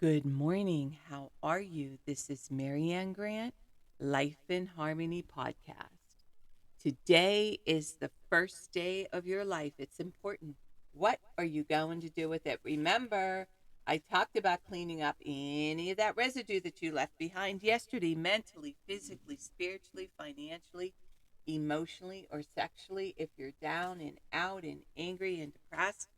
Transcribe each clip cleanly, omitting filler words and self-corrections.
Good morning. How are you? This is Marianne Grant, Life in Harmony podcast. Today is the first day of your life. It's important. What are you going to do with it? Remember, I talked about cleaning up any of that residue that you left behind yesterday, mentally, physically, spiritually, financially, emotionally, or sexually. If you're down and out and angry and depressed,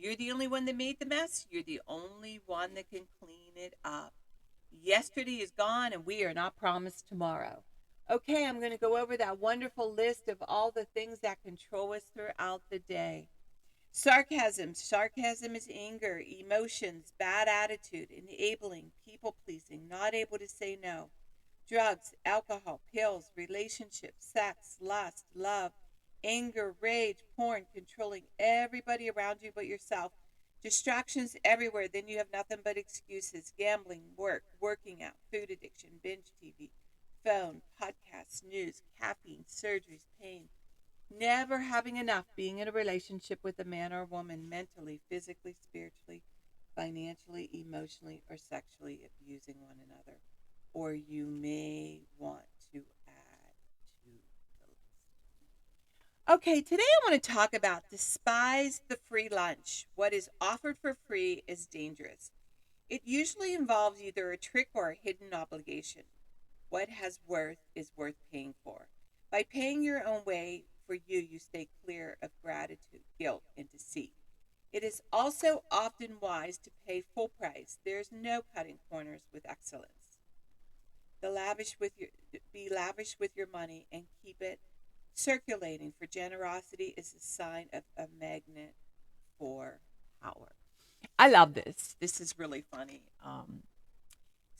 you're the only one that made the mess. You're the only one that can clean it up. Yesterday is gone, and we are not promised tomorrow. Okay, I'm going to go over that wonderful list of all the things that control us throughout the day. Sarcasm. Sarcasm is anger, emotions, bad attitude, enabling, people pleasing, not able to say no. Drugs, alcohol, pills, relationships, sex, lust, love, anger, rage, porn, controlling everybody around you but yourself. Distractions everywhere, then you have nothing but excuses. Gambling, work, working out, food addiction, binge TV, phone, podcasts, news, caffeine, surgeries, pain. Never having enough, being in a relationship with a man or woman, mentally, physically, spiritually, financially, emotionally, or sexually abusing one another. Or you may want to add to the list. Okay, today I want to talk about despise the free lunch. What is offered for free is dangerous. It usually involves either a trick or a hidden obligation. What has worth is worth paying for. By paying your own way for you, you stay clear of gratitude, guilt, and deceit. It is also often wise to pay full price. There's no cutting corners with excellence. Be lavish with your money and keep it circulating, for generosity is a sign of a magnet for power. I love this. This is really funny.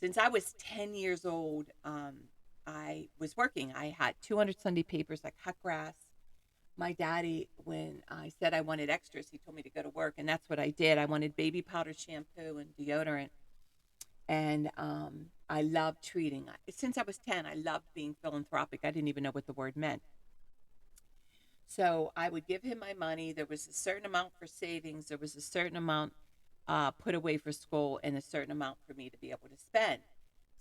Since I was 10 years old, I was working. I had 200 Sunday papers. I cut grass. My daddy, when I said I wanted extras, he told me to go to work, and that's what I did. I wanted baby powder, shampoo, and deodorant. And I loved treating. Since I was 10, I loved being philanthropic. I didn't even know what the word meant. So I would give him my money. There was a certain amount for savings. There was a certain amount put away for school, and a certain amount for me to be able to spend.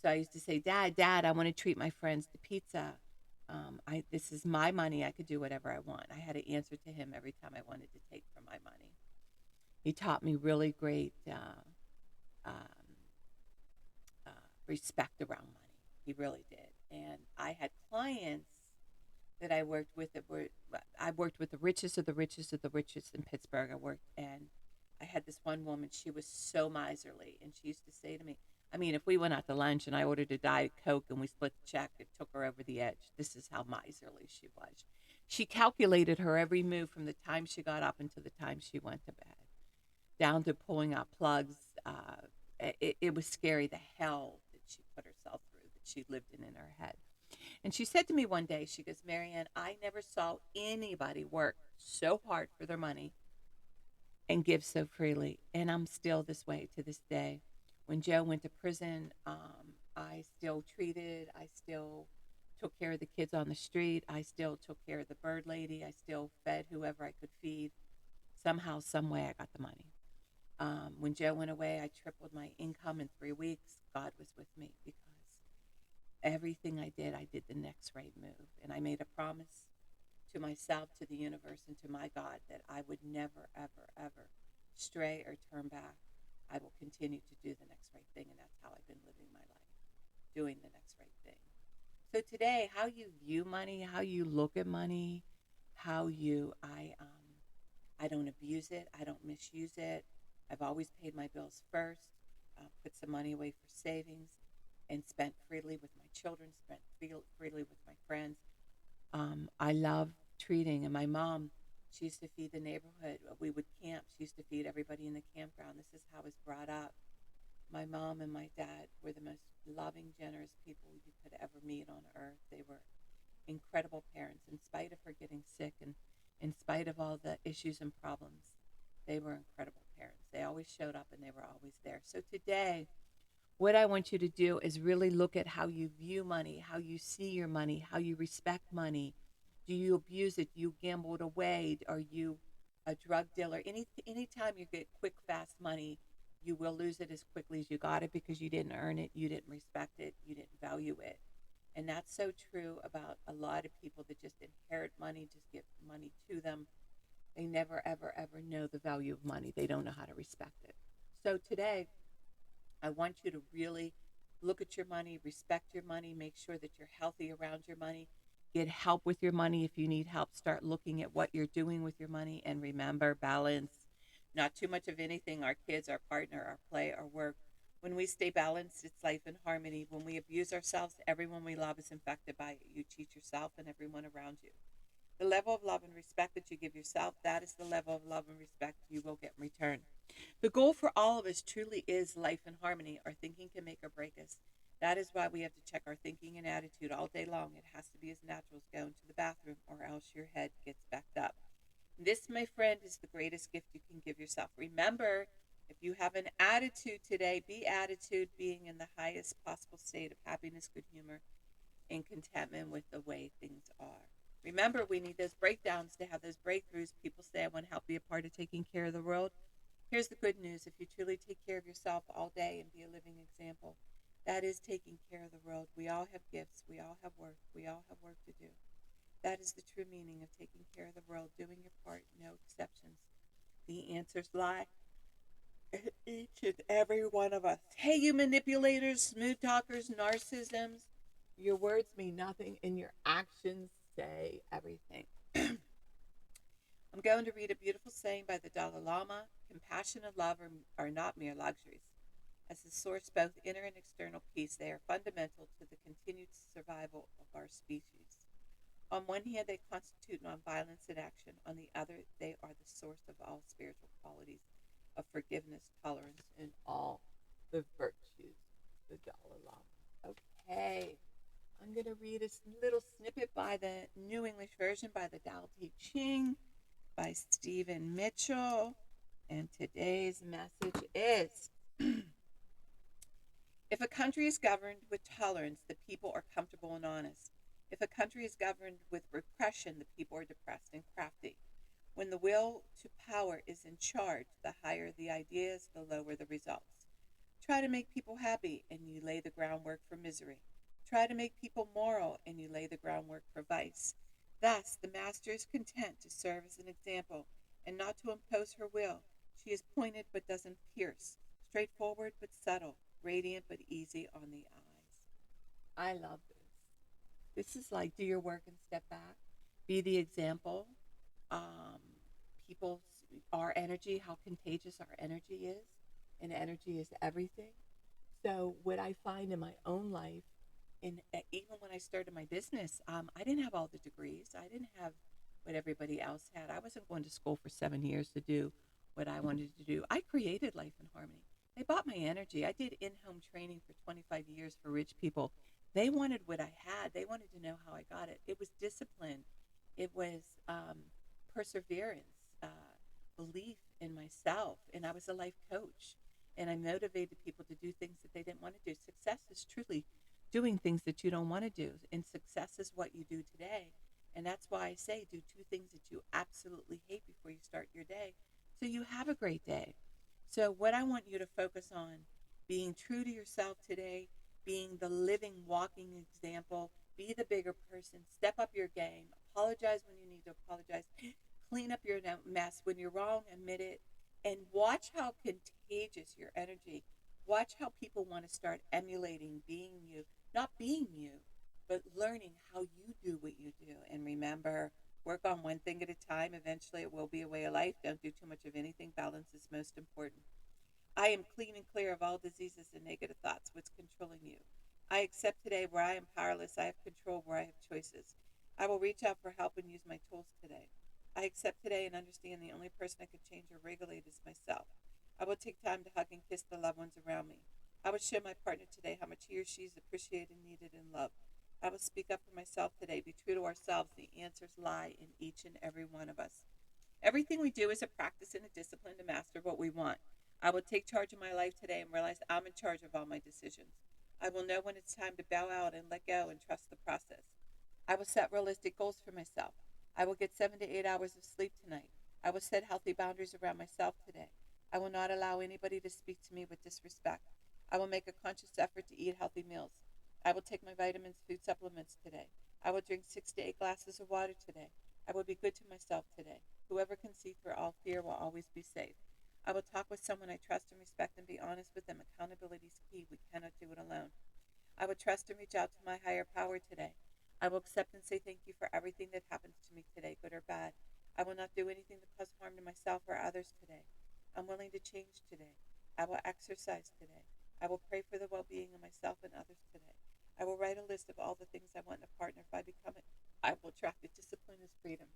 So I used to say, Dad, I want to treat my friends to pizza. This is my money. I could do whatever I want. I had to answer to him every time I wanted to take from my money. He taught me really great um, uh, respect around money. He really did. And I had clients that I worked with I worked with the richest of the richest of the richest in Pittsburgh. And I had this one woman. She was so miserly, and she used to say to me, I mean, if we went out to lunch and I ordered a Diet Coke and we split the check, it took her over the edge. This is how miserly she was. She calculated her every move from the time she got up until the time she went to bed, down to pulling out plugs. It was scary, the hell that she put herself through, that she lived in her head. And she said to me one day, she goes, Marianne, I never saw anybody work so hard for their money and give so freely. And I'm still this way to this day. When Joe went to prison, I still treated, I still took care of the kids on the street. I still took care of the bird lady. I still fed whoever I could feed. Somehow, some way, I got the money. When Joe went away, I tripled my income in 3 weeks. God was with me because everything I did the next right move. And I made a promise to myself, to the universe, and to my God that I would never, ever, ever stray or turn back. I will continue to do the next right thing, and that's how I've been living my life, doing the next right thing. So today, how you view money, how you look at money, how you, I don't abuse it, I don't misuse it. I've always paid my bills first, put some money away for savings, and spent freely with my children, spent freely with my friends. I love treating, and my mom, she used to feed the neighborhood. We would camp. She used to feed everybody in the campground. This is how I was brought up. My mom and my dad were the most loving, generous people you could ever meet on earth. They were incredible parents. In spite of her getting sick and in spite of all the issues and problems, they were incredible parents. They always showed up and they were always there. So today, what I want you to do is really look at how you view money, how you see your money, how you respect money. Do you abuse it? Do you gamble it away? Are you a drug dealer? Anytime you get quick, fast money, You will lose it as quickly as you got it because you didn't earn it, you didn't respect it, you didn't value it. And that's so true about a lot of people that just inherit money, just get money to them. They never, ever, ever know the value of money. They don't know how to respect it. So today, I want you to really look at your money, respect your money, make sure that you're healthy around your money. Get help with your money if you need help. Start looking at what you're doing with your money. And remember, balance. Not too much of anything, our kids, our partner, our play, our work. When we stay balanced, it's life in harmony. When we abuse ourselves, everyone we love is infected by it. You cheat yourself and everyone around you. The level of love and respect that you give yourself, that is the level of love and respect you will get in return. The goal for all of us truly is life in harmony. Our thinking can make or break us. That is why we have to check our thinking and attitude all day long. It has to be as natural as going to the bathroom, or else your head gets backed up. This, my friend, is the greatest gift you can give yourself. Remember, if you have an attitude today, be attitude being in the highest possible state of happiness, good humor, and contentment with the way things are. Remember, we need those breakdowns to have those breakthroughs. People say, I want to help be a part of taking care of the world. Here's the good news. If you truly take care of yourself all day and be a living example, that is taking care of the world. We all have gifts. We all have work. We all have work to do. That is the true meaning of taking care of the world, doing your part, no exceptions. The answers lie in each and every one of us. Hey, you manipulators, smooth talkers, narcissisms, your words mean nothing and your actions say everything. I'm going to read a beautiful saying by the Dalai Lama. Compassion and love are not mere luxuries. As the source both inner and external peace, they are fundamental to the continued survival of our species. On one hand, they constitute nonviolence in action. On the other, they are the source of all spiritual qualities of forgiveness, tolerance, and all the virtues. The Dalai Lama. Okay, I'm going to read a little snippet by the New English Version by the Tao Te Ching by Stephen Mitchell. And today's message is if a country is governed with tolerance, the people are comfortable and honest. If a country is governed with repression, the people are depressed and crafty. When the will to power is in charge, the higher the ideas, the lower the results. Try to make people happy, and you lay the groundwork for misery. Try to make people moral, and you lay the groundwork for vice. Thus, the master is content to serve as an example, and not to impose her will. She is pointed but doesn't pierce, straightforward but subtle, radiant but easy on the eyes. I love this. This is like do your work and step back. Be the example. Um, people, our energy, how contagious our energy is, and energy is everything. So, what I find in my own life, and even when I started my business, I didn't have all the degrees. I didn't have what everybody else had. I wasn't going to school for 7 years to do what I wanted to do. I created Life in Harmony. They bought my energy. I did in home training for 25 years for rich people. They wanted what I had, they wanted to know how I got it. It was discipline, it was perseverance, belief in myself. And I was a life coach. And I motivated people to do things that they didn't want to do. Success is truly doing things that you don't want to do. And success is what you do today. And that's why I say do two things that you absolutely hate before you start your day so you have a great day. So, what I want you to focus on being true to yourself today, being the living, walking example, be the bigger person, step up your game, apologize when you need to apologize, clean up your mess. When you're wrong, admit it, and watch how contagious your energy. Watch how people want to start emulating being you, not being you, but learning how you do what you do. And remember, work on one thing at a time. Eventually, it will be a way of life. Don't do too much of anything. Balance is most important. I am clean and clear of all diseases and negative thoughts. What's controlling you? I accept today where I am powerless. I have control where I have choices. I will reach out for help and use my tools today. I accept today and understand the only person I can change or regulate is myself. I will take time to hug and kiss the loved ones around me. I will show my partner today how much he or she is appreciated, needed, and loved. I will speak up for myself today. Be true to ourselves. The answers lie in each and every one of us. Everything we do is a practice and a discipline to master what we want. I will take charge of my life today and realize I'm in charge of all my decisions. I will know when it's time to bow out and let go and trust the process. I will set realistic goals for myself. I will get 7 to 8 hours of sleep tonight. I will set healthy boundaries around myself today. I will not allow anybody to speak to me with disrespect. I will make a conscious effort to eat healthy meals. I will take my vitamins, food supplements today. I will drink 6 to 8 glasses of water today. I will be good to myself today. Whoever can see through all fear will always be safe. I will talk with someone I trust and respect and be honest with them. Accountability is key. We cannot do it alone. I will trust and reach out to my higher power today. I will accept and say thank you for everything that happens to me today, good or bad. I will not do anything to cause harm to myself or others today. I'm willing to change today. I will exercise today. I will pray for the well being of myself and others today. I will write a list of all the things I want in a partner. If I become it, I will attract it. Discipline is freedom.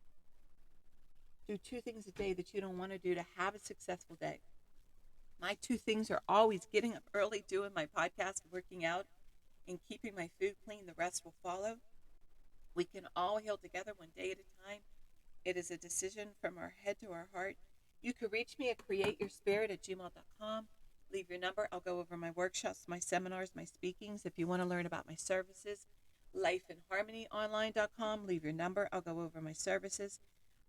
Do 2 things a day that you don't want to do to have a successful day. My 2 things are always getting up early, doing my podcast, working out, and keeping my food clean. The rest will follow. We can all heal together one day at a time. It is a decision from our head to our heart. You can reach me at createyourspirit@gmail.com. Leave your number. I'll go over my workshops, my seminars, my speakings. If you want to learn about my services, lifeinharmonyonline.com. Leave your number. I'll go over my services.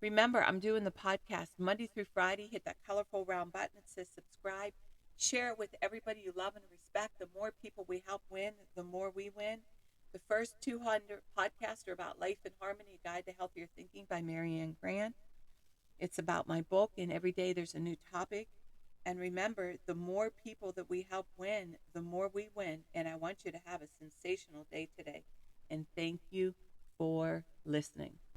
Remember, I'm doing the podcast Monday through Friday. Hit that colorful round button that says subscribe. Share it with everybody you love and respect. The more people we help win, the more we win. The first 200 podcasts are about Life in Harmony, A Guide to Healthier Thinking by Marianne Grant. It's about my book, and every day there's a new topic. And remember, the more people that we help win, the more we win. And I want you to have a sensational day today. And thank you for listening.